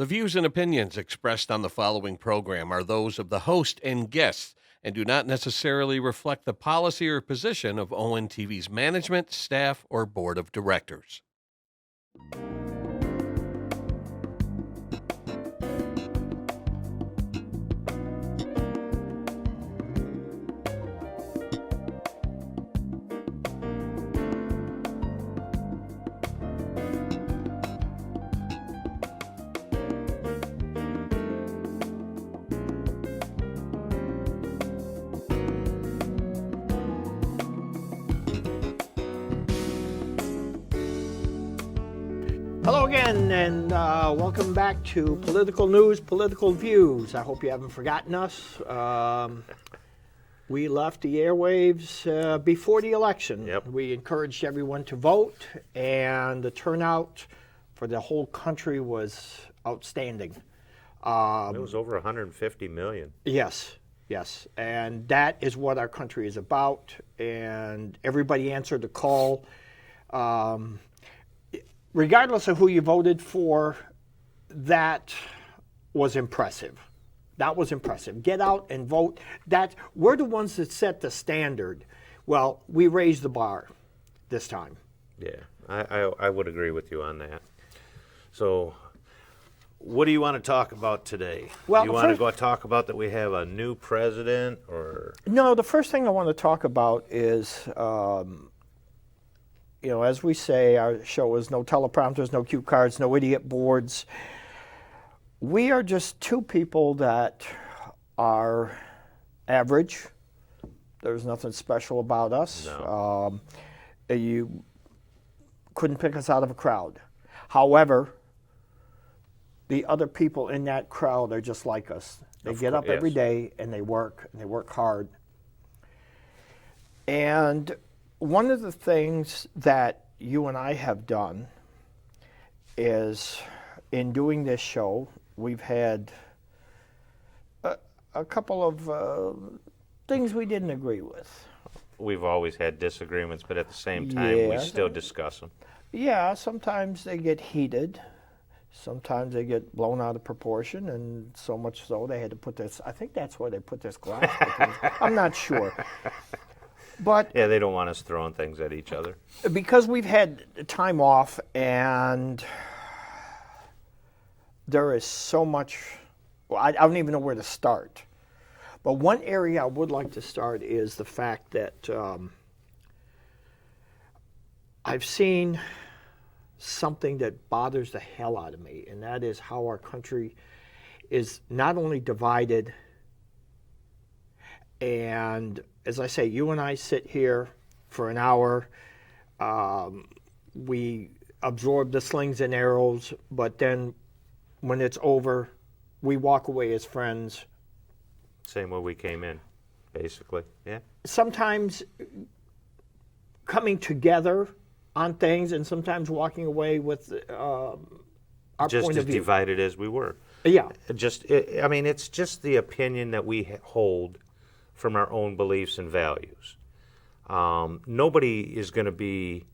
The views and opinions expressed on the following program are those of the host and guests and do not necessarily reflect the policy or position of ONTV's management, staff, or board of directors. Hello again, and welcome back to Political News, Political Views. I hope you haven't forgotten us. We left the airwaves before the election. Yep. We encouraged everyone to vote, and the turnout for the whole country was outstanding. It was over 150 million. Yes, and that is what our country is about, and everybody answered the call. Regardless of who you voted for, that was impressive. That was impressive. Get out and vote. We're the ones that set the standard. Well, we raised the bar this time. Yeah, I would agree with you on that. So, what do you want to talk about today? Well, do you want to go talk about that we have a new president, or? No, the first thing I want to talk about is, as we say, our show is no teleprompters, no cue cards, no idiot boards. We are just two people that are average. There's nothing special about us. No. You couldn't pick us out of a crowd. However, the other people in that crowd are just like us. They get up every day and they work hard. And one of the things that you and I have done is, in doing this show, we've had a couple of things we didn't agree with. We've always had disagreements, but at the same time, we still discuss them. Yeah, sometimes they get heated. Sometimes they get blown out of proportion, and so much so they had to put this, I think that's why they put this glass between. I'm not sure. But yeah, they don't want us throwing things at each other. Because we've had time off and there is so much, I don't even know where to start. But one area I would like to start is the fact that I've seen something that bothers the hell out of me, and that is how our country is not only divided, and as I say, you and I sit here for an hour. We absorb the slings and arrows, but then when it's over, we walk away as friends. Same way we came in, basically. Yeah. Sometimes coming together on things, and sometimes walking away with our just point as of view. Divided as we were. Yeah. It's just the opinion that we hold from our own beliefs and values. Nobody is going to be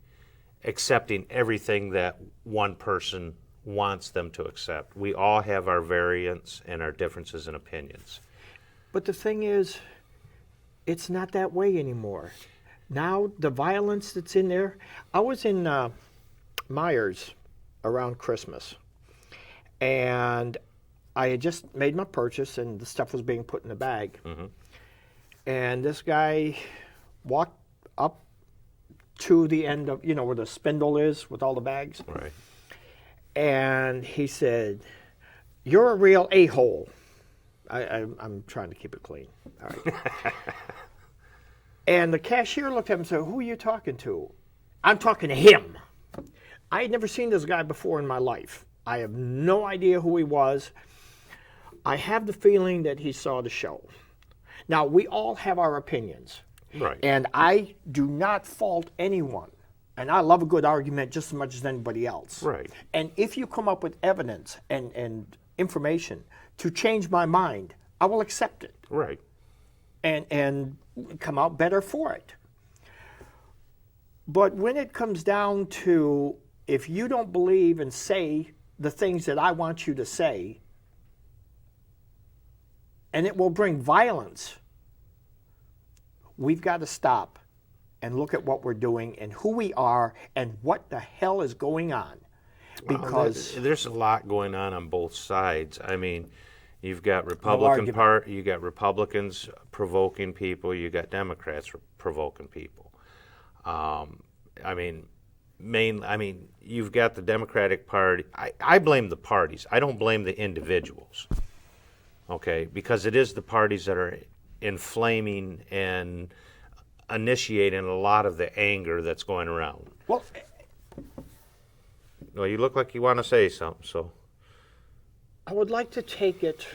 accepting everything that one person wants them to accept. We all have our variants and our differences in opinions. But the thing is, it's not that way anymore. Now, the violence that's in there. I was in Myers around Christmas, and I had just made my purchase, and the stuff was being put in the bag. Mm-hmm. And this guy walked up to the end of, where the spindle is with all the bags. Right. And he said, "You're a real a-hole." I'm trying to keep it clean. All right. And the cashier looked at him and said, "Who are you talking to?" "I'm talking to him." I had never seen this guy before in my life. I have no idea who he was. I have the feeling that he saw the show. Now, we all have our opinions. Right. And I do not fault anyone. And I love a good argument just as much as anybody else. Right. And if you come up with evidence and information to change my mind, I will accept it. Right. And come out better for it. But when it comes down to, if you don't believe and say the things that I want you to say, and it will bring violence. We've got to stop and look at what we're doing and who we are and what the hell is going on. Because there's a lot going on both sides. I mean, you've got you got Republicans provoking people, you got Democrats provoking people. I mean, you've got the Democratic Party. I blame the parties. I don't blame the individuals. Okay, because it is the parties that are inflaming and initiating a lot of the anger that's going around. Well, you look like you want to say something, so. I would like to take it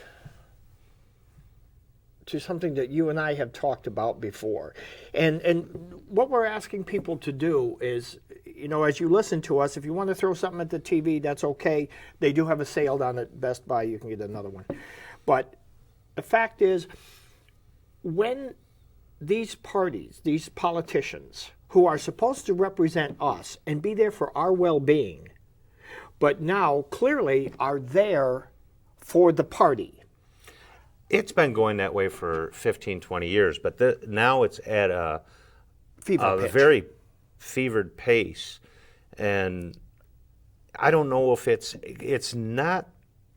to something that you and I have talked about before. And what we're asking people to do is, as you listen to us, if you want to throw something at the TV, that's okay. They do have a sale down at Best Buy. You can get another one. But the fact is, when these parties, these politicians, who are supposed to represent us and be there for our well-being, but now clearly are there for the party. It's been going that way for 15, 20 years, but now it's at a very fevered pace. And I don't know if it's not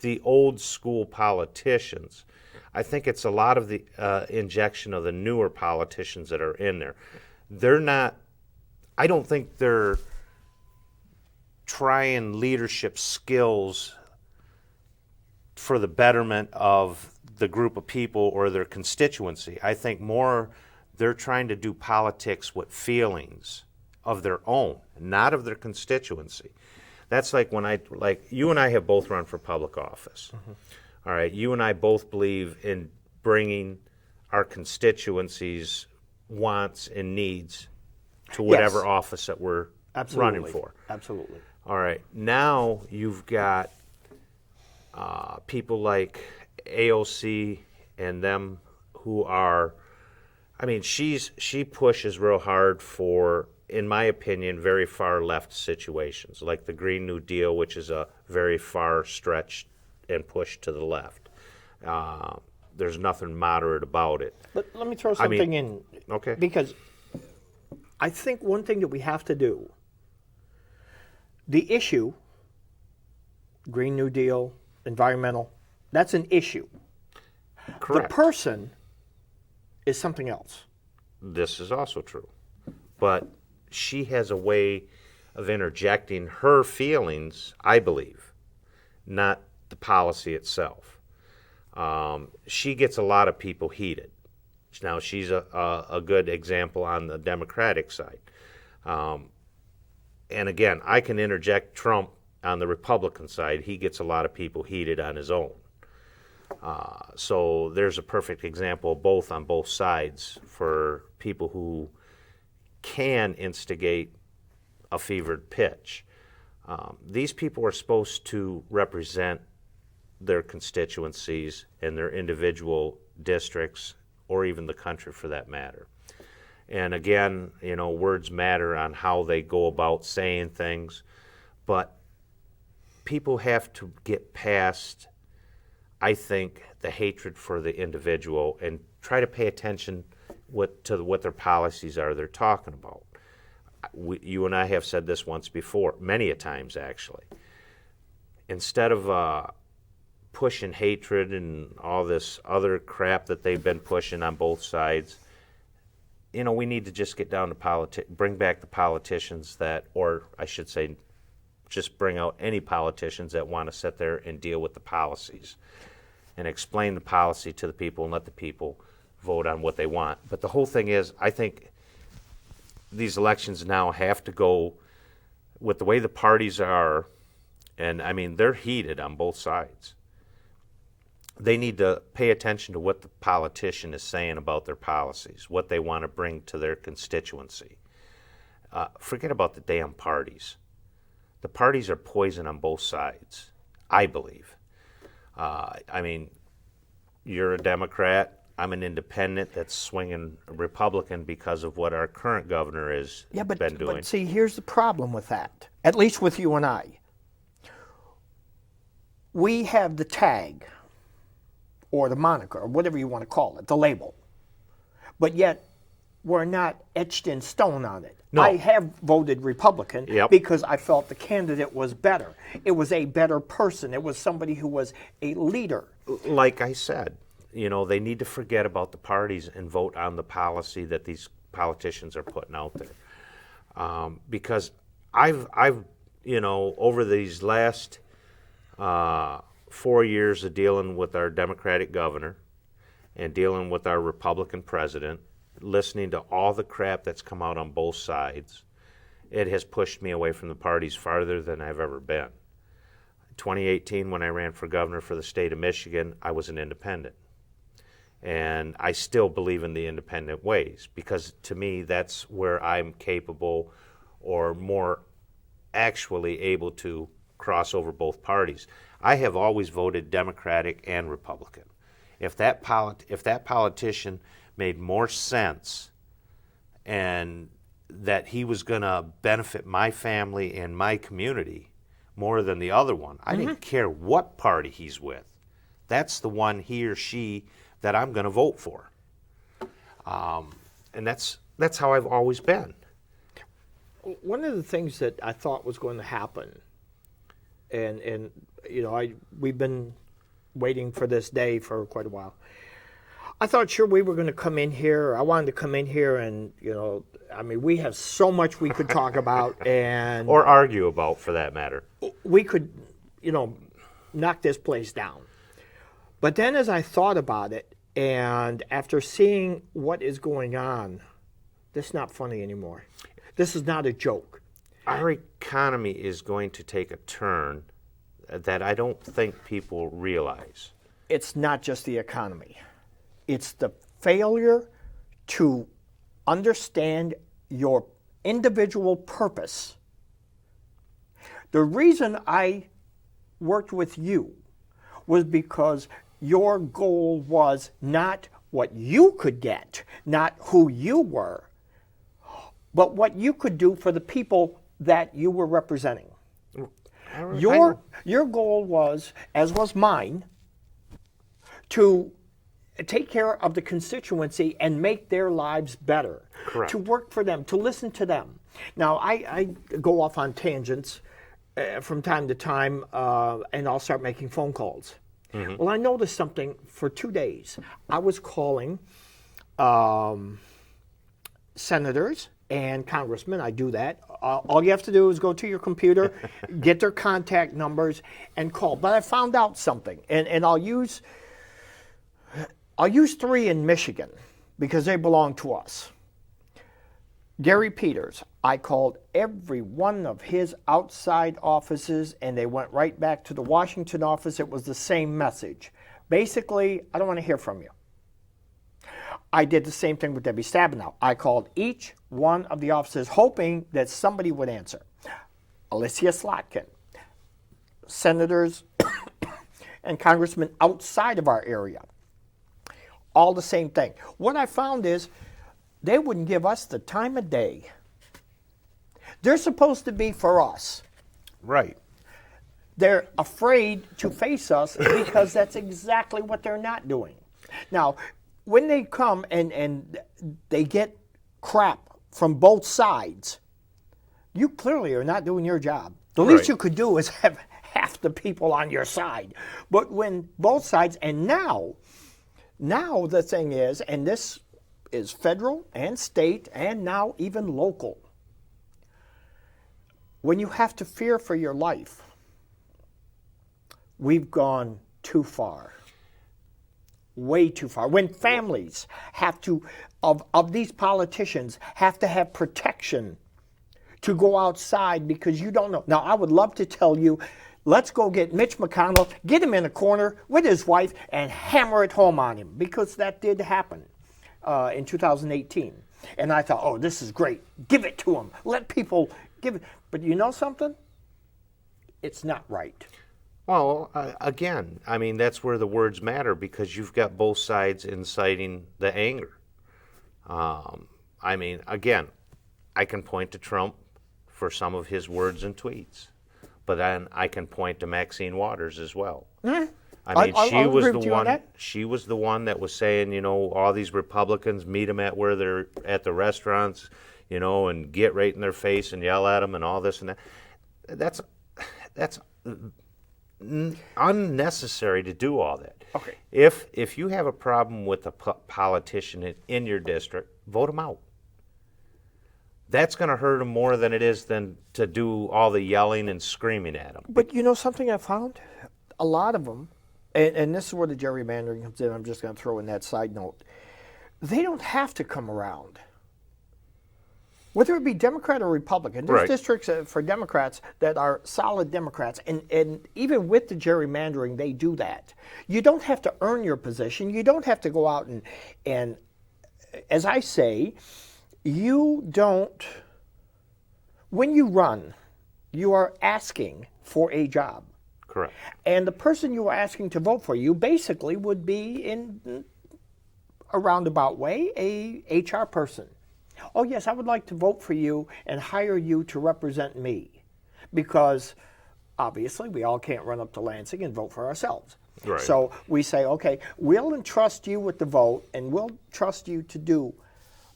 the old school politicians. I think it's a lot of the injection of the newer politicians that are in there. I don't think they're trying leadership skills for the betterment of the group of people or their constituency. I think more they're trying to do politics with feelings of their own, not of their constituency. That's like you and I have both run for public office. Mm-hmm. All right, you and I both believe in bringing our constituencies' wants and needs to whatever office that we're running for. Absolutely. All right, now you've got people like AOC and them who are, she pushes real hard for, in my opinion, very far left situations, like the Green New Deal, which is a very far stretch and push to the left. There's nothing moderate about it. But let me throw something in. Okay. Because I think one thing that we have to do, the issue, Green New Deal, environmental, that's an issue. Correct. The person is something else. This is also true. But she has a way of interjecting her feelings, I believe, not the policy itself. She gets a lot of people heated. Now, she's a good example on the Democratic side. And again, I can interject Trump on the Republican side. He gets a lot of people heated on his own. So there's a perfect example of both on both sides for people who can instigate a fevered pitch. These people are supposed to represent their constituencies and their individual districts, or even the country for that matter. And again, words matter on how they go about saying things, but people have to get past, I think, the hatred for the individual and try to pay attention to what their policies are they're talking about. You and I have said this once before, many a times actually. Instead of pushing hatred and all this other crap that they've been pushing on both sides, we need to just get down to bring back the politicians that, or I should say, just bring out any politicians that want to sit there and deal with the policies and explain the policy to the people and let the people vote on what they want. But the whole thing is, I think these elections now have to go with the way the parties are, and they're heated on both sides. They need to pay attention to what the politician is saying about their policies, what they want to bring to their constituency. Forget about the damn parties. The parties are poison on both sides, I believe. You're a Democrat. I'm an independent that's swinging Republican because of what our current governor has been doing. But see, here's the problem with that, at least with you and I. we have the tag or the moniker or whatever you want to call it, the label, but yet we're not etched in stone on it. No. I have voted Republican Yep. because I felt the candidate was better. It was a better person. It was somebody who was a leader. Like I said, they need to forget about the parties and vote on the policy that these politicians are putting out there. Because I've over these last 4 years of dealing with our Democratic governor and dealing with our Republican president, listening to all the crap that's come out on both sides, it has pushed me away from the parties farther than I've ever been. 2018, when I ran for governor for the state of Michigan, I was an independent. And I still believe in the independent ways, because to me, that's where I'm capable or more actually able to cross over both parties. I have always voted Democratic and Republican. If that politician made more sense and that he was going to benefit my family and my community more than the other one, I didn't care what party he's with. That's the one, he or she, that I'm going to vote for. And that's how I've always been. One of the things that I thought was going to happen, and we've been waiting for this day for quite a while. I thought sure we were going to come in here. I wanted to come in here and, we have so much we could talk about and Or argue about, for that matter. we could, knock this place down. But then as I thought about it, and after seeing what is going on, this is not funny anymore. This is not a joke. Our economy is going to take a turn that I don't think people realize. It's not just the economy. It's the failure to understand your individual purpose. The reason I worked with you was because your goal was not what you could get, not who you were, but what you could do for the people that you were representing. Your goal was, as was mine, to take care of the constituency and make their lives better. Correct. To work for them, to listen to them. Now, I go off on tangents from time to time, and I'll start making phone calls. Mm-hmm. Well, I noticed something for 2 days. I was calling senators and congressmen. I do that. All you have to do is go to your computer, get their contact numbers, and call. But I found out something, and I'll use 3 in Michigan because they belong to us. Gary Peters, I called every one of his outside offices, and they went right back to the Washington office. It was the same message. Basically, I don't want to hear from you. I did the same thing with Debbie Stabenow. I called each one of the offices hoping that somebody would answer. Alicia Slotkin, senators and congressmen outside of our area. All the same thing. What I found is they wouldn't give us the time of day. They're supposed to be for us. Right. They're afraid to face us because that's exactly what they're not doing. Now, when they come and they get crap from both sides, you clearly are not doing your job. The least you could do is have half the people on your side. But when both sides, and now the thing is, and this is federal and state and now even local, when you have to fear for your life, we've gone too far. Way too far. When families have to, of these politicians, have to have protection to go outside because you don't know. Now, I would love to tell you, let's go get Mitch McConnell, get him in a corner with his wife, and hammer it home on him, because that did happen in 2018. And I thought, oh, this is great. Give it to him. Let people give it. But you know something? It's not right. Well, again, I mean, that's where the words matter, because you've got both sides inciting the anger. I mean, again, I can point to Trump for some of his words and tweets. but then I can point to Maxine Waters as well. Mm-hmm. I mean, I'll she was agree the with you on one. that. She was the one that was saying, you know, all these Republicans meet them at where they're at the restaurants, you know, and get right in their face and yell at them and all this and that. That's unnecessary to do all that. Okay. If you have a problem with a politician in your district, vote him out. That's going to hurt them more than it is than to do all the yelling and screaming at them. But you know something I found? A lot of them, and this is where the gerrymandering comes in, I'm just going to throw in that side note, they don't have to come around. Whether it be Democrat or Republican, there's Right. districts for Democrats that are solid Democrats, and even with the gerrymandering, they do that. You don't have to earn your position. You don't have to go out and as I say, you don't, when you run, you are asking for a job. Correct. And the person you are asking to vote for you basically would be, in a roundabout way, a HR person. Oh, yes, I would like to vote for you and hire you to represent me. Because obviously we all can't run up to Lansing and vote for ourselves. Right. So we say, okay, we'll entrust you with the vote and we'll trust you to do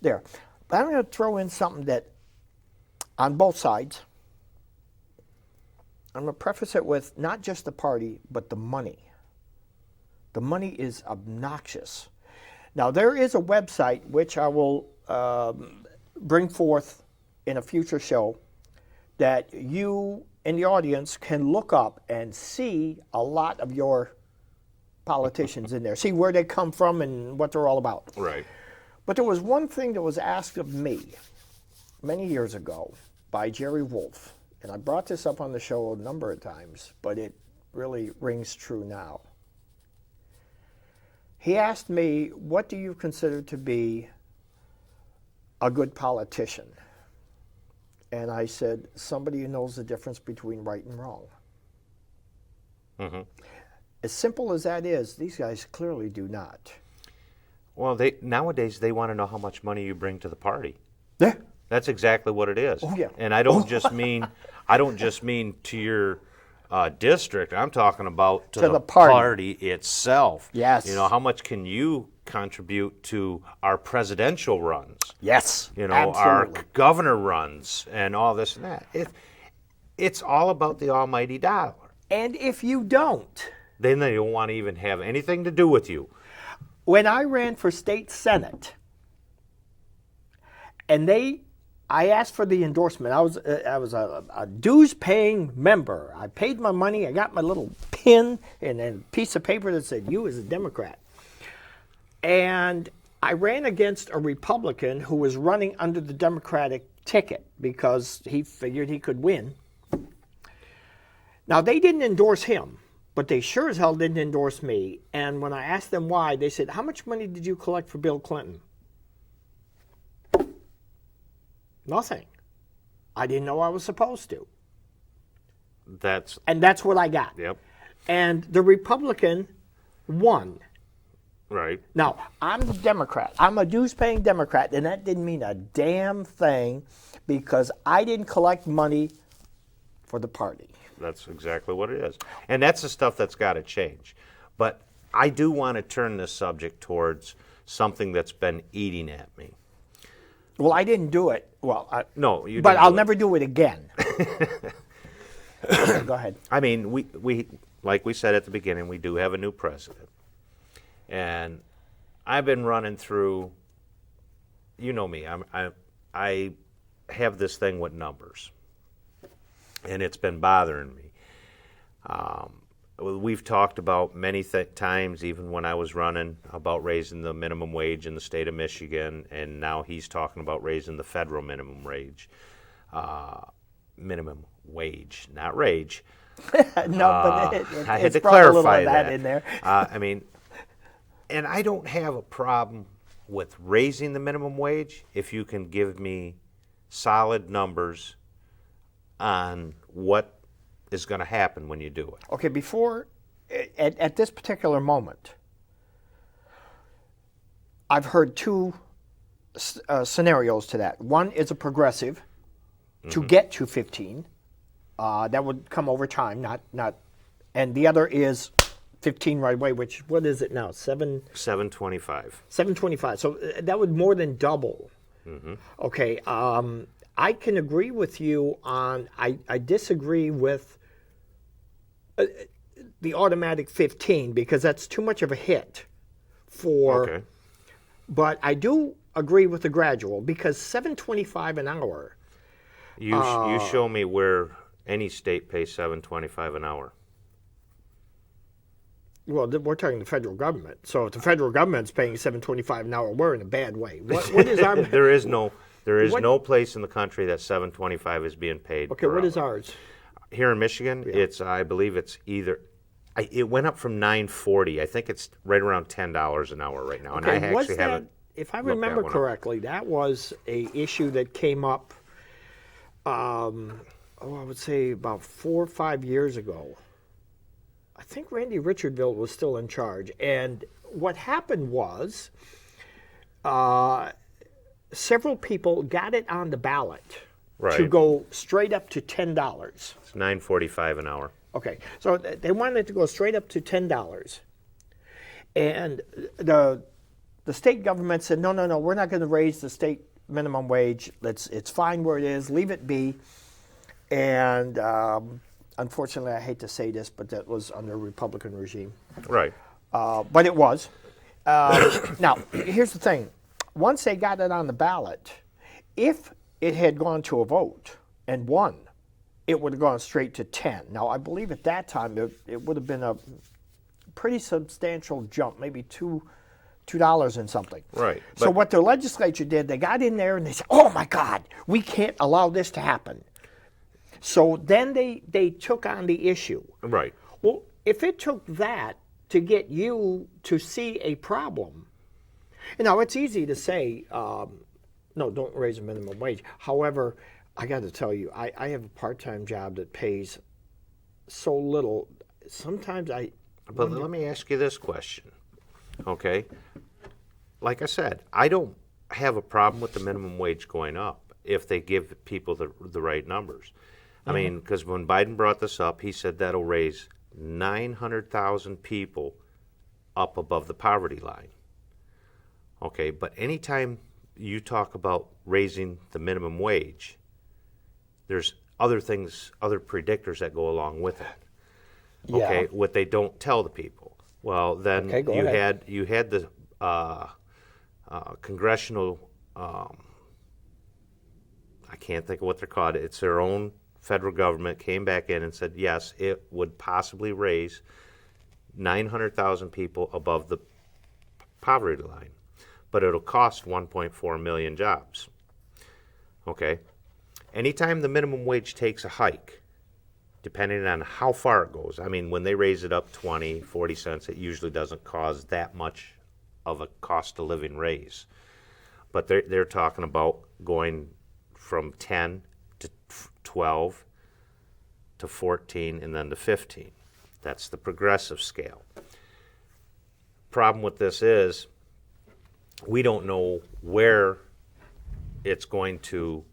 there. But I'm going to throw in something that, on both sides, I'm going to preface it with not just the party, but the money. The money is obnoxious. Now, there is a website which I will bring forth in a future show that you in the audience can look up and see a lot of your politicians in there, see where they come from and what they're all about. Right. But there was one thing that was asked of me many years ago by Jerry Wolf, and I brought this up on the show a number of times, but it really rings true now. He asked me, what do you consider to be a good politician? And I said, somebody who knows the difference between right and wrong. Mm-hmm. As simple as that is, these guys clearly do not. Well, nowadays they want to know how much money you bring to the party. Yeah. That's exactly what it is. Oh, yeah. And I don't just mean to your district. I'm talking about to the party. party itself. Yes. You know, how much can you contribute to our presidential runs? Yes. You know, absolutely. our governor runs and all this and that. It's all about the almighty dollar. And if you don't, Then they don't want to even have anything to do with you. when I ran for state senate, and I asked for the endorsement. I was a dues-paying member. I paid my money. I got my little pin and a piece of paper that said, "You as a Democrat." And I ran against a Republican who was running under the Democratic ticket because he figured he could win. Now, they didn't endorse him, but they sure as hell didn't endorse me. And when I asked them why, they said, "How much money did you collect for Bill Clinton?" Nothing. I didn't know I was supposed to. And that's what I got. Yep. And the Republican won. Right. Now, I'm a Democrat. I'm a dues-paying Democrat, and that didn't mean a damn thing because I didn't collect money for the party. That's exactly what it is. And that's the stuff that's got to change. But I do want to turn this subject towards something that's been eating at me. Well, I didn't do it. Well, No, you but didn't I'll do it. never do it again. Go ahead. I mean, we like we said at the beginning, we do have a new president. And I've been running through, you know me, I have this thing with numbers. And it's been bothering me. We've talked about many times, even when I was running, about raising the minimum wage in the state of Michigan, and now he's talking about raising the federal minimum wage. Minimum wage, not rage. No, but I had it's to brought a little clarify of that in there. I mean, and I don't have a problem with raising the minimum wage if you can give me solid numbers on what is going to happen when you do it. Okay, at this particular moment, I've heard two scenarios to that. One is a progressive to get to 15, That would come over time, not. And the other is 15 right away. Which what is it now? 725. 725. So that would more than double. Okay. I can agree with you on. I disagree with the automatic 15 because that's too much of a hit for. Okay. But I do agree with the gradual because 725 an hour. You show me where any state pays $7.25 an hour. Well, we're talking the federal government. So if the federal government's paying $7.25 an hour, we're in a bad way. What is our? There is no place in the country that $7.25 is being paid. Okay, what is ours? Here in Michigan, I believe it's either. It went up from $9.40. I think it's right around $10 an hour right now, Okay, and I actually haven't. If I looked that remember one up. correctly, that was a issue that came up. I would say about 4 or 5 years ago. I think Randy Richardville was still in charge, and what happened was, several people got it on the ballot to Right. go straight up to $10. It's $9.45 an hour. Okay, so they wanted to go straight up to $10, and the state government said, no, we're not going to raise the state minimum wage. It's fine where it is. Leave it be. And unfortunately, I hate to say this, but that was under a Republican regime. Right. But it was. Now, here's the thing. Once they got it on the ballot, if it had gone to a vote and won, it would have gone straight to 10. Now, I believe at that time it would have been a pretty substantial jump, maybe $2 and something. Right. So But- what the legislature did, they got in there and they said, oh my God, we can't allow this to happen. So then they took on the issue. Right. Well, if it took that to get you to see a problem, it's easy to say, no, don't raise the minimum wage. However, I got to tell you, I have a part-time job that pays so little. Sometimes But let me ask you this question, okay? Like I said, I don't have a problem with the minimum wage going up if they give people the right numbers. I mean, because when Biden brought this up, he said that'll raise 900,000 people up above the poverty line. Okay, but anytime you talk about raising the minimum wage, there's other things, other predictors that go along with it. Okay, what they don't tell the people. Well, then Okay, go you ahead. had the congressional. I can't think of what they're called. It's their own federal government came back in and said yes, it would possibly raise 900,000 people above the poverty line, but it'll cost 1.4 million jobs. Okay, anytime the minimum wage takes a hike, depending on how far it goes. I mean, when they raise it up 20, 40 cents, it usually doesn't cause that much of a cost of living raise. But they're talking about going from 10 to 12 to 14 and then to 15. That's the progressive scale. Problem with this is we don't know where it's going to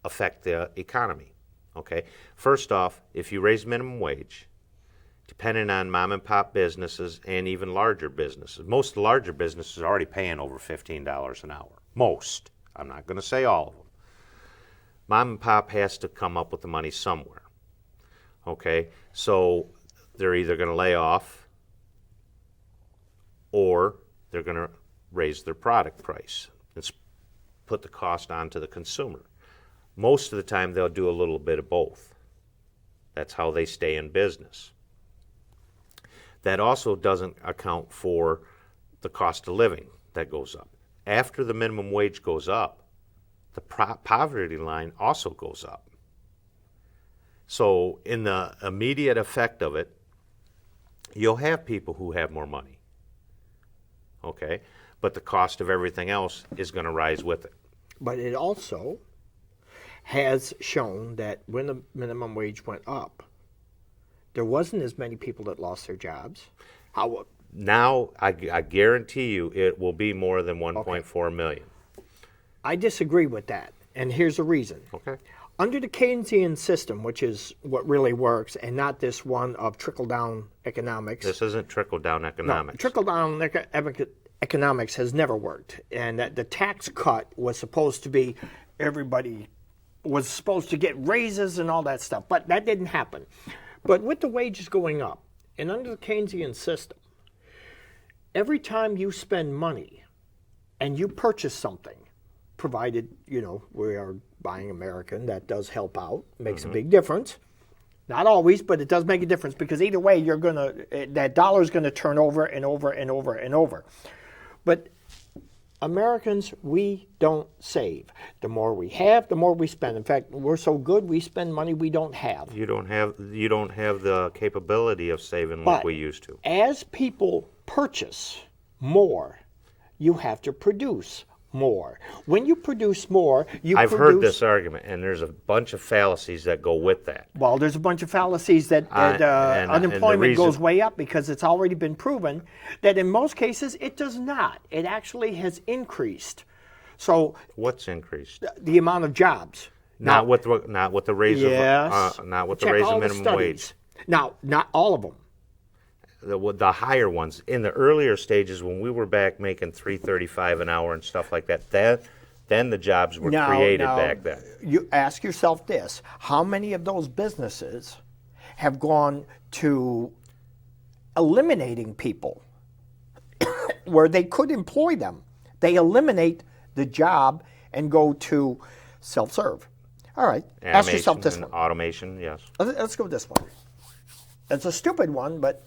affect the economy. Okay, first off, if you raise minimum wage, depending on mom and pop businesses and even larger businesses, most larger businesses are already paying over $15 an hour. Most. I'm not going to say all of them. Mom and pop has to come up with the money somewhere. Okay, so they're either going to lay off or they're going to raise their product price and put the cost onto the consumer. Most of the time, they'll do a little bit of both. That's how they stay in business. That also doesn't account for the cost of living that goes up. After the minimum wage goes up, the poverty line also goes up. So in the immediate effect of it, you'll have people who have more money. Okay? But the cost of everything else is going to rise with it. But it also has shown that when the minimum wage went up, there wasn't as many people that lost their jobs. Now, I guarantee you it will be more than 1.4 million. I disagree with that, and here's the reason. Okay. Under the Keynesian system, which is what really works, and not this one of trickle-down economics. This isn't trickle-down economics. No, trickle-down economics has never worked. And that the tax cut was supposed to be everybody was supposed to get raises and all that stuff. But that didn't happen. But with the wages going up, and under the Keynesian system, every time you spend money and you purchase something, provided, we are buying American, that does help out, makes a big difference. Not always, but it does make a difference because either way, that dollar's gonna turn over and over and over and over. But Americans, we don't save. The more we have, the more we spend. In fact, we're so good, we spend money we don't have. You don't have the capability of saving like we used to. As people purchase more, you have to produce more. When you produce more, I've heard this argument, and there's a bunch of fallacies that go with that. Well, there's a bunch of fallacies that unemployment goes way up because it's already been proven that in most cases it does not. It actually has increased. So what's increased? The amount of jobs. Not with the raise yes, of not with the raise of minimum wage. Now, not all of them. The higher ones in the earlier stages when we were back making $3.35 an hour and stuff like that, then the jobs were created back then. You ask yourself this: how many of those businesses have gone to eliminating people where they could employ them? They eliminate the job and go to self-serve. All right, ask yourself this one. Automation, yes. Let's go with this one. It's a stupid one, but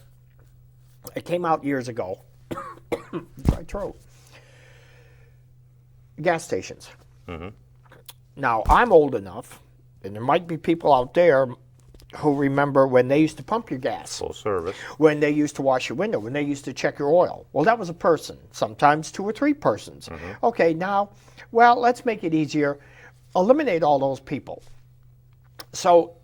it came out years ago. Dry throat. Gas stations. Mm-hmm. Now, I'm old enough, and there might be people out there who remember when they used to pump your gas. Full service. When they used to wash your window, when they used to check your oil. Well, that was a person, sometimes 2 or 3 persons. Mm-hmm. Okay, now, well, let's make it easier. Eliminate all those people. So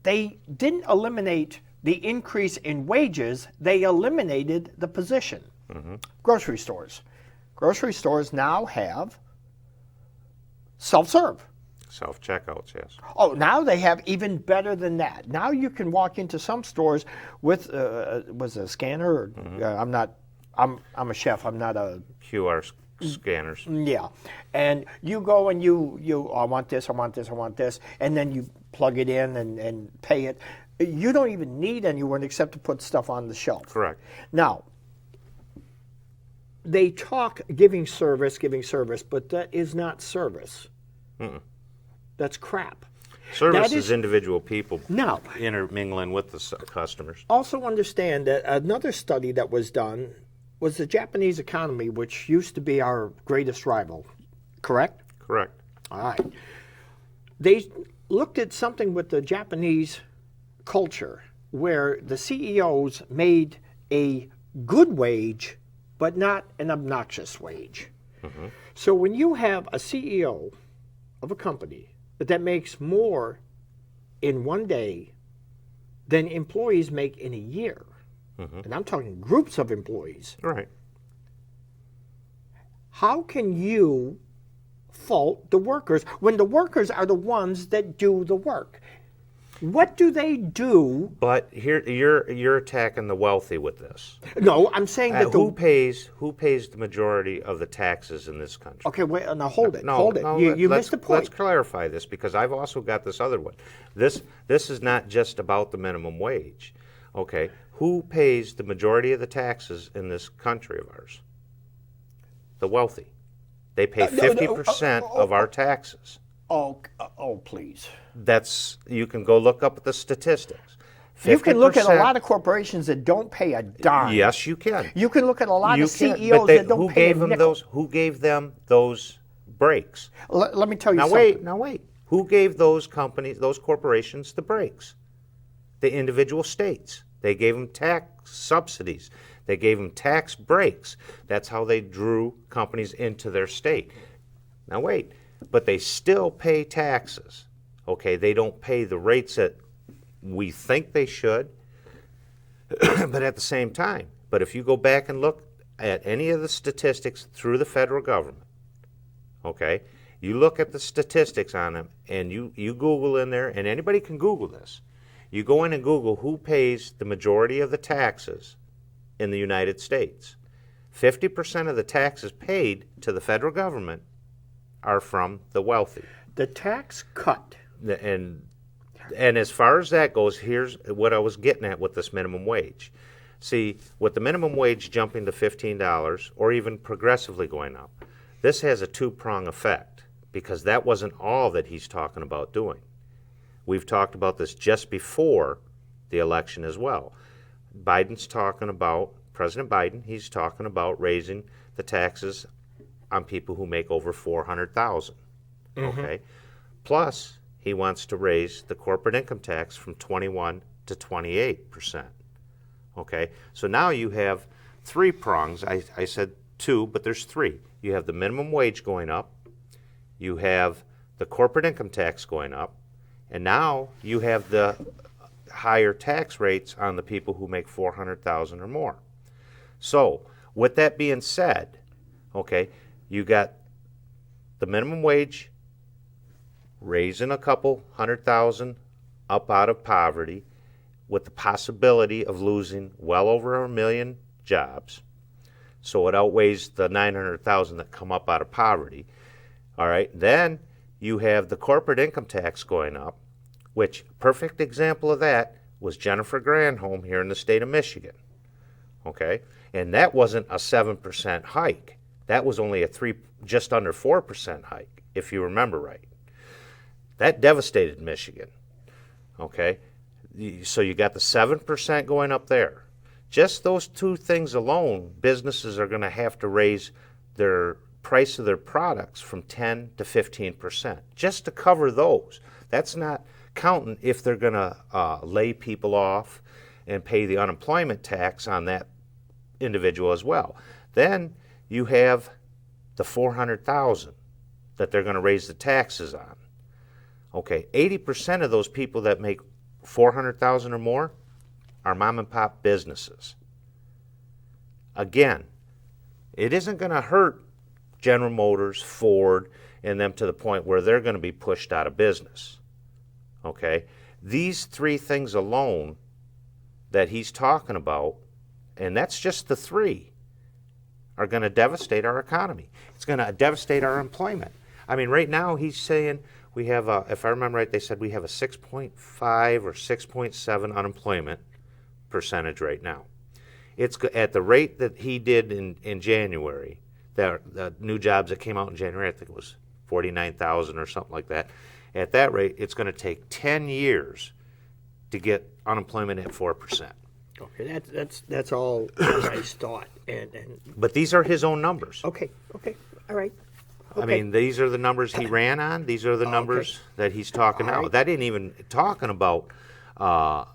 they didn't eliminate the increase in wages, they eliminated the position. Mm-hmm. Grocery stores. Grocery stores now have self-serve. Self-checkouts, yes. Oh, now they have even better than that. Now you can walk into some stores with was a scanner. Or, I'm a chef. I'm not a QR scanners. Yeah, and you go and you I want this, I want this, I want this, and then you plug it in and pay it. You don't even need anyone except to put stuff on the shelf. Correct. Now, they talk giving service, but that is not service. Mm-mm. That's crap. Service is individual people now intermingling with the customers. Also understand that another study that was done was the Japanese economy, which used to be our greatest rival. Correct? Correct. All right. They looked at something with the Japanese culture where the CEOs made a good wage, but not an obnoxious wage. Mm-hmm. So when you have a CEO of a company that makes more in one day than employees make in a year, mm-hmm. and I'm talking groups of employees, right? How can you fault the workers when the workers are the ones that do the work? What do they do? But here you're attacking the wealthy with this. No, I'm saying that who pays the majority of the taxes in this country? Okay, wait. Now hold it. No, You missed the point. Let's clarify this because I've also got this other one. This is not just about the minimum wage. Okay, who pays the majority of the taxes in this country of ours? The wealthy. They pay 50% of our taxes. Oh, please. You can go look up at the statistics. 50%, you can look at a lot of corporations that don't pay a dime. Yes, you can. You can look at a lot of CEOs that don't pay a nickel. Who gave them those breaks? Let me tell you something. Now wait. Who gave those companies, those corporations, the breaks? The individual states. They gave them tax subsidies. They gave them tax breaks. That's how they drew companies into their state. Now wait. But they still pay taxes. Okay, they don't pay the rates that we think they should, but at the same time. But if you go back and look at any of the statistics through the federal government, okay, You look at the statistics on them, and you Google in there, and anybody can Google this. You go in and Google who pays the majority of the taxes in the United States. 50% of the taxes paid to the federal government are from the wealthy. The tax cut. And as far as that goes, here's what I was getting at with this minimum wage. See, with the minimum wage jumping to $15 or even progressively going up, this has a two-prong effect because that wasn't all that he's talking about doing. We've talked about this just before the election as well. President Biden, he's talking about raising the taxes on people who make over $400,000. Okay? Plus, he wants to raise the corporate income tax from 21 to 28%. Okay? So now you have three prongs. I said two, but there's three. You have the minimum wage going up, you have the corporate income tax going up, and now you have the higher tax rates on the people who make $400,000 or more. So, with that being said, okay, you got the minimum wage raising a couple 100,000 up out of poverty with the possibility of losing well over 1 million jobs. So it outweighs the 900,000 that come up out of poverty. All right, then you have the corporate income tax going up, which perfect example of that was Jennifer Granholm here in the state of Michigan. Okay, and that wasn't a 7% hike. That was only just under 4% hike, if you remember right. That devastated Michigan. Okay, so you got the 7% going up there. Just those two things alone, businesses are going to have to raise their price of their products from 10 to 15%, just to cover those. That's not counting if they're going to lay people off and pay the unemployment tax on that individual as well. Then you have the 400,000 that they're going to raise the taxes on. Okay, 80% of those people that make 400,000 or more are mom and pop businesses. Again, it isn't going to hurt General Motors, Ford, and them to the point where they're going to be pushed out of business. Okay? These three things alone that he's talking about, and that's just the three, are going to devastate our economy. It's going to devastate our employment. I mean, right now he's saying we have, if I remember right, they said we have a 6.5 or 6.7 unemployment percentage right now. It's at the rate that he did in January, the new jobs that came out in January, I think it was 49,000 or something like that. At that rate, it's going to take 10 years to get unemployment at 4%. Okay, that's all nice thought. And But these are his own numbers. okay, all right. Okay. I mean, these are the numbers he ran on. These are the numbers that he's talking now. right. That ain't even talking about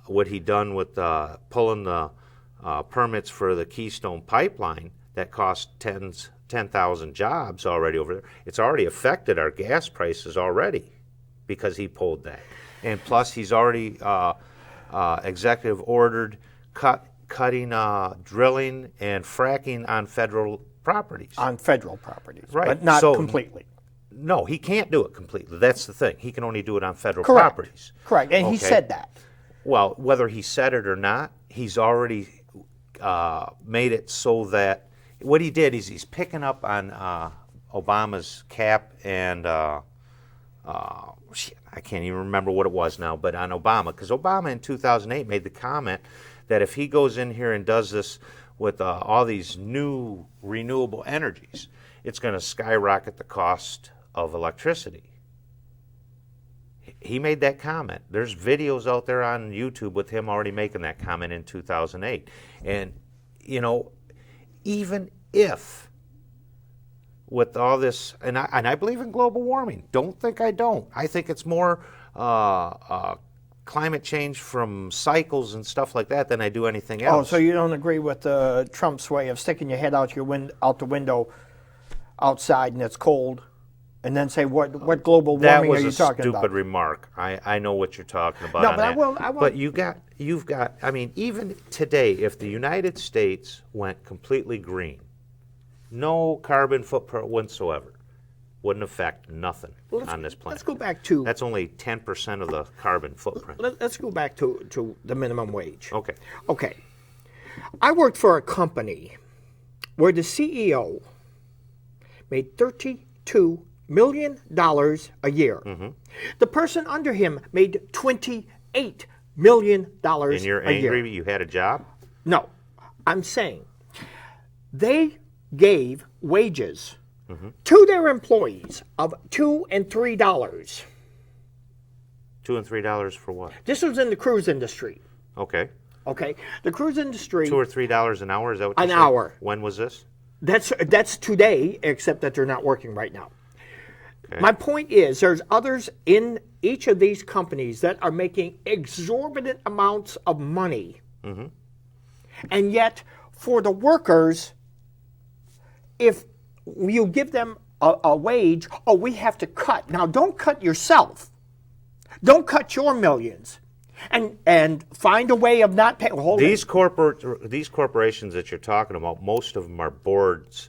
what he done with pulling the permits for the Keystone Pipeline that cost 10,000 jobs already over there. It's already affected our gas prices already because he pulled that. And plus, he's already executive ordered cutting drilling and fracking on federal properties. On federal properties, Right. but not So- completely. No, he can't do it completely. That's the thing. He can only do it on federal Correct. properties. Correct, and he Okay. said that. Well, whether he said it or not, he's already made it so that what he did is he's picking up on Obama's cap and I can't even remember what it was now, but on Obama, because Obama in 2008 made the comment that if he goes in here and does this with all these new renewable energies, it's going to skyrocket the cost of electricity. He made that comment. There's videos out there on YouTube with him already making that comment in 2008. And, you know, even if with all this, and I believe in global warming. Don't think I don't. I think it's more climate change from cycles and stuff like that than I do anything else. Oh, so you don't agree with Trump's way of sticking your head out the window outside and it's cold, and then say what global That warming was are you a talking stupid about? remark. I know what you're talking about. No, on but I that. will- But you've got. I mean, even today, if the United States went completely green, no carbon footprint whatsoever, wouldn't affect nothing on this planet. Let's go back to That's only 10% of the carbon footprint. let's go back to the minimum wage. Okay. Okay. I worked for a company where the CEO made $32 million a year. The person under him made $28 million And you're a year. angry you had a job? No, I'm saying they gave wages to their employees of $2 and $3. $2 and $3 for what? This was in the cruise industry. Okay. Okay, the cruise industry. $2 or $3 an hour, is that what you An said? hour. When was this? That's today, except that they're not working right now. Okay. My point is, there's others in each of these companies that are making exorbitant amounts of money, and yet for the workers, if you give them a wage, oh, we have to cut. Now, don't cut yourself. Don't cut your millions, and find a way of not paying. Hold These corporations that you're talking about, most of them are boards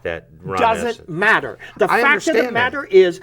that run doesn't this. matter. The I fact of the understand that. matter is,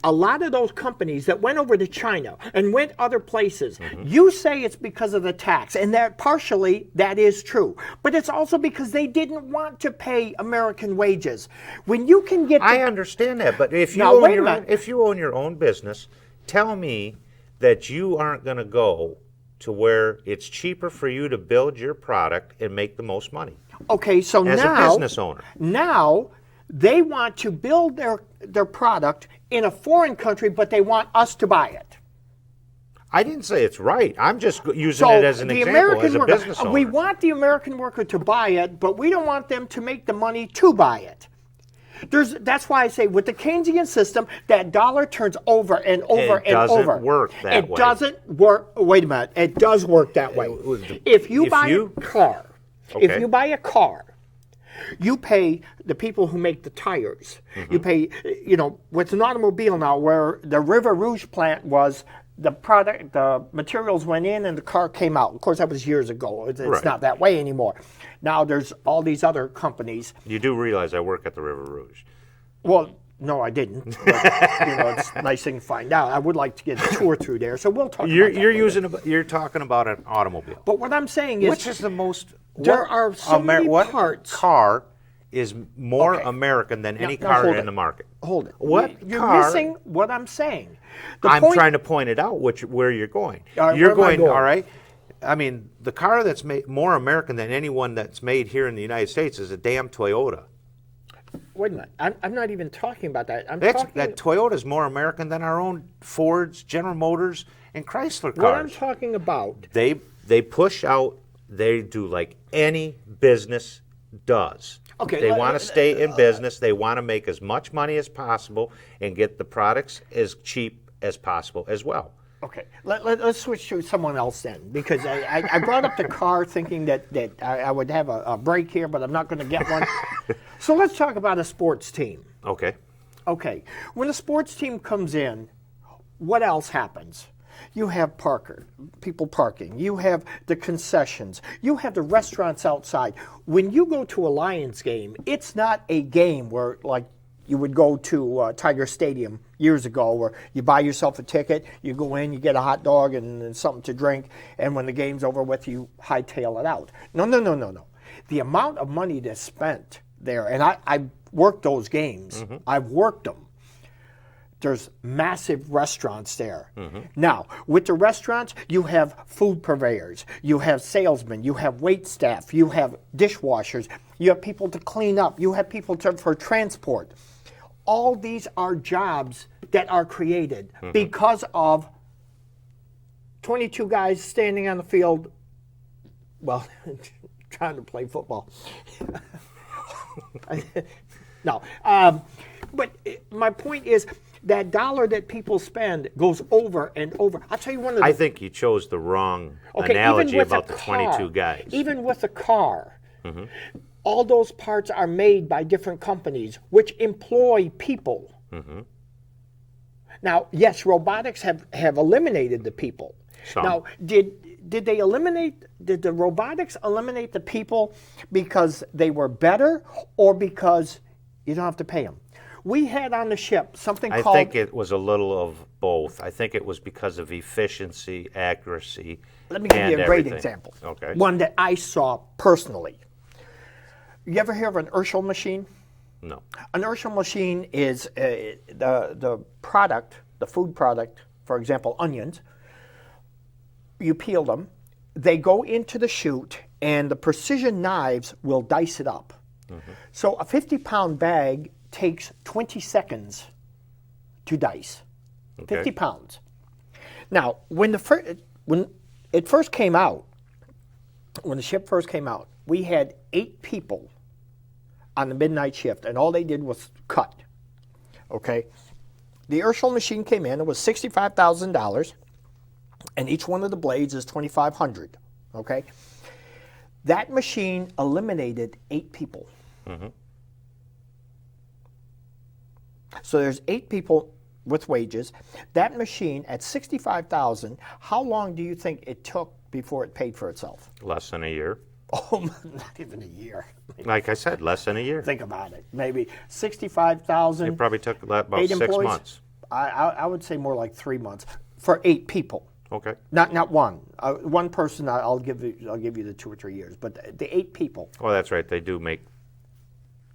a lot of those companies that went over to China and went other places, you say it's because of the tax, and that partially that is true, but it's also because they didn't want to pay American wages. When you can get, I understand that, but if you Now, wait a own minute. if you own your own business, tell me that you aren't going to go to where it's cheaper for you to build your product and make the most money okay, so as now a business owner. Now they want to build their product in a foreign country, but they want us to buy it. I didn't say it's right. I'm just using So it as an the example American as a worker, business owner. we want the American worker to buy it, but we don't want them to make the money to buy it. That's why I say with the Keynesian system, that dollar turns over and over and doesn't over. work that it way. doesn't work. Wait a minute. It does work that way. If you buy a car, if Okay. you buy a car, you pay the people who make the tires. You pay, with an automobile now, where the River Rouge plant was, the product, the materials went in and the car came out. Of course, that was years ago. It's Right. not that way anymore. Now there's all these other companies. You do realize I work at the River Rouge. Well, no, I didn't. But, it's a nice thing to find out. I would like to get a tour through there, so we'll talk about that. You're talking about an automobile. But what I'm saying is, Which is the most? there what are so many what parts. car is more Okay. American than any now car hold in it. the market? Hold it. What You're car? missing what I'm saying. I'm trying to point it out where you're going. All right, You're where am I going, going? all right? I mean, the car that's more American than anyone that's made here in the United States is a damn Toyota. Wait a minute. I'm not even talking about that. That Toyota is more American than our own Fords, General Motors, and Chrysler cars. What I'm talking about. They push out. They do like any business does. Okay, They want to stay in business. They want to make as much money as possible and get the products as cheap as possible as well. Okay, let's switch to someone else then, because I brought up the car thinking that I would have a break here, but I'm not going to get one. So let's talk about a sports team. Okay. Okay, when a sports team comes in, what else happens? You have people parking. You have the concessions. You have the restaurants outside. When you go to a Lions game, it's not a game where, like, you would go to Tiger Stadium years ago, where you buy yourself a ticket, you go in, you get a hot dog and something to drink, and when the game's over with, you hightail it out. No. The amount of money that's spent there, and I worked those games. I've worked them. There's massive restaurants there. Now, with the restaurants, you have food purveyors, you have salesmen, you have wait staff, you have dishwashers, you have people to clean up, you have people for transport. All these are jobs that are created because of 22 guys standing on the field, well, trying to play football. No, but my point is, that dollar that people spend goes over and over. I'll tell you one of the... I think you chose the wrong analogy about the 22 guys. Even with a car, all those parts are made by different companies, which employ people. Now, yes, robotics have eliminated the people. Some. Now, did the robotics eliminate the people because they were better, or because you don't have to pay them? We had on the ship something I called... think it was a little of both. I think it was because of efficiency, accuracy, Let me give and you a great everything. example. Okay. One that I saw personally. You ever hear of an Urschel machine? No. An Urschel machine is the product, the food product, for example, onions. You peel them, they go into the chute, and the precision knives will dice it up. So a 50-pound bag takes 20 seconds to dice. Okay. 50 pounds. Now, when it first came out, when the ship first came out, we had 8 people on the midnight shift, and all they did was cut. Okay? The Urschel machine came in. It was $65,000, and each one of the blades is $2,500. Okay? That machine eliminated 8 people. So there's 8 people with wages. That machine at $65,000, how long do you think it took before it paid for itself? Less than a year. Oh, not even a year. Like I said, less than a year. Think about it. Maybe 65,000. It probably took about 8 6 employees? months. I would say more like 3 months for 8 people. Okay. Not one. One person. I'll give you the 2 or 3 years. But the 8 people. Well, that's right. They do make